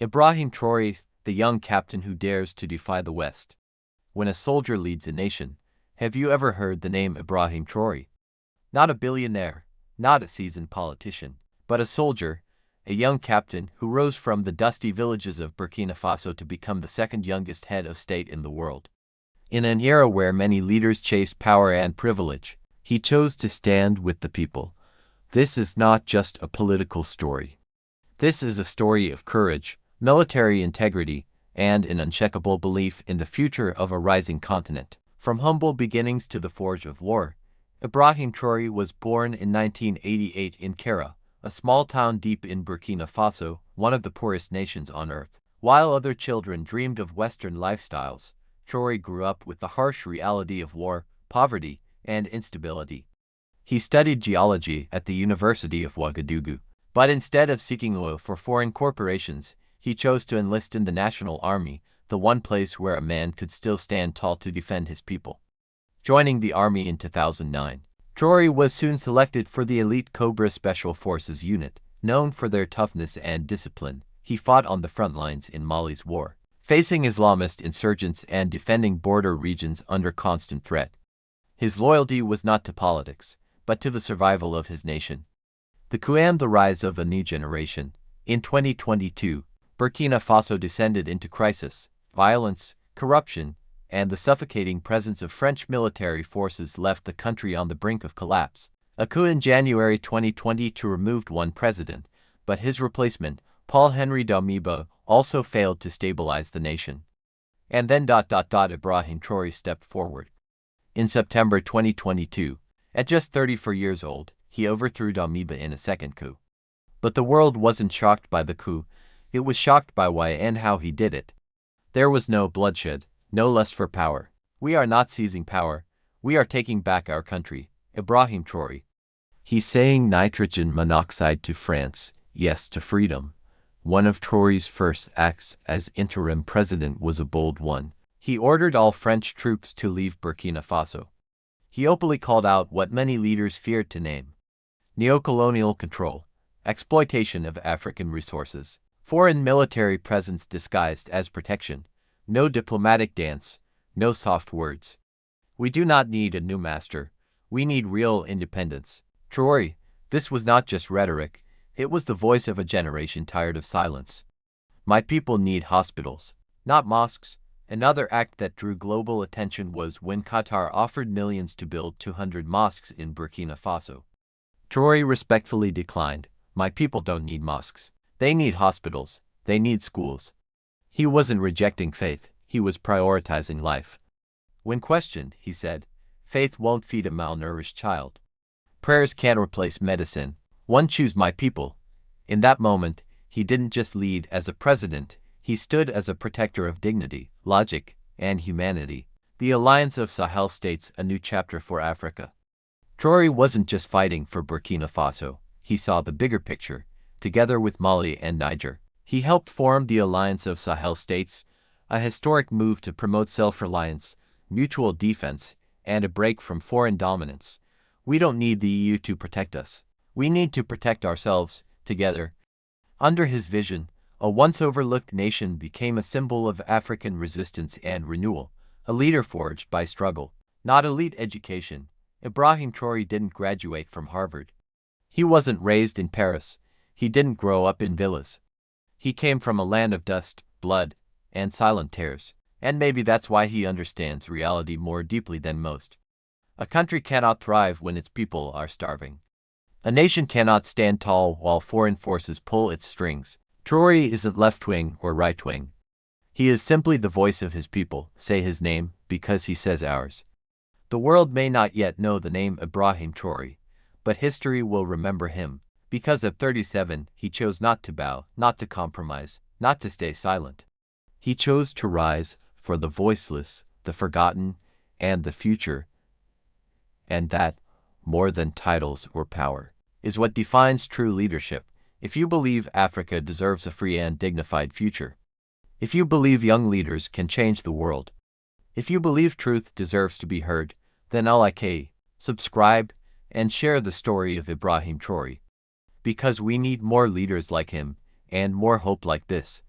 Ibrahim Traoré, the young captain who dares to defy the West. When a soldier leads a nation, have you ever heard the name Ibrahim Traoré? Not a billionaire, not a seasoned politician, but a soldier, a young captain who rose from the dusty villages of Burkina Faso to become the second youngest head of state in the world. In an era where many leaders chased power and privilege, he chose to stand with the people. This is not just a political story. This is a story of courage, military integrity, and an unshakable belief in the future of a rising continent. From humble beginnings to the forge of war, Ibrahim Traoré was born in 1988 in Kera, a small town deep in Burkina Faso, one of the poorest nations on earth. While other children dreamed of Western lifestyles, Traoré grew up with the harsh reality of war, poverty, and instability. He studied geology at the University of Ouagadougou, but instead of seeking oil for foreign corporations, he chose to enlist in the National Army, the one place where a man could still stand tall to defend his people. Joining the army in 2009, Traoré was soon selected for the elite Cobra Special Forces unit. Known for their toughness and discipline, he fought on the front lines in Mali's war, facing Islamist insurgents and defending border regions under constant threat. His loyalty was not to politics, but to the survival of his nation. The coup and the rise of a new generation. In 2022, Burkina Faso descended into crisis. Violence, corruption, and the suffocating presence of French military forces left the country on the brink of collapse. A coup in January 2022 removed one president, but his replacement, Paul-Henri Damiba, also failed to stabilize the nation. And then Ibrahim Traoré stepped forward. In September 2022, at just 34 years old, he overthrew Damiba in a second coup. But the world wasn't shocked by the coup, it was shocked by why and how he did it. There was no bloodshed, no lust for power. We are not seizing power, we are taking back our country. Ibrahim Traoré. He's saying nitrogen monoxide to France, yes to freedom. One of Traoré's first acts as interim president was a bold one. He ordered all French troops to leave Burkina Faso. He openly called out what many leaders feared to name: neocolonial control, exploitation of African resources, foreign military presence disguised as protection, no diplomatic dance, no soft words. We do not need a new master, we need real independence. Traoré, this was not just rhetoric, it was the voice of a generation tired of silence. My people need hospitals, not mosques. Another act that drew global attention was when Qatar offered millions to build 200 mosques in Burkina Faso. Traoré respectfully declined. My people don't need mosques. They need hospitals. They need schools. He wasn't rejecting faith, he was prioritizing life. When questioned, he said, faith won't feed a malnourished child. Prayers can't replace medicine. One choose my people. In that moment, he didn't just lead as a president, he stood as a protector of dignity, logic, and humanity. The Alliance of Sahel States, a new chapter for Africa. Traoré wasn't just fighting for Burkina Faso, he saw the bigger picture. Together with Mali and Niger, he helped form the Alliance of Sahel States, a historic move to promote self-reliance, mutual defense, and a break from foreign dominance. We don't need the EU to protect us. We need to protect ourselves, together. Under his vision, a once overlooked nation became a symbol of African resistance and renewal, a leader forged by struggle, not elite education. Ibrahim Traoré didn't graduate from Harvard. He wasn't raised in Paris. He didn't grow up in villas. He came from a land of dust, blood, and silent tears, and maybe that's why he understands reality more deeply than most. A country cannot thrive when its people are starving. A nation cannot stand tall while foreign forces pull its strings. Traoré isn't left-wing or right-wing. He is simply the voice of his people. Say his name, because he says ours. The world may not yet know the name Ibrahim Traoré, but history will remember him, because at 37, he chose not to bow, not to compromise, not to stay silent. He chose to rise for the voiceless, the forgotten, and the future. And that, more than titles or power, is what defines true leadership. If you believe Africa deserves a free and dignified future, if you believe young leaders can change the world, if you believe truth deserves to be heard, then like, subscribe, and share the story of Ibrahim Traoré. Because we need more leaders like him, and more hope like this.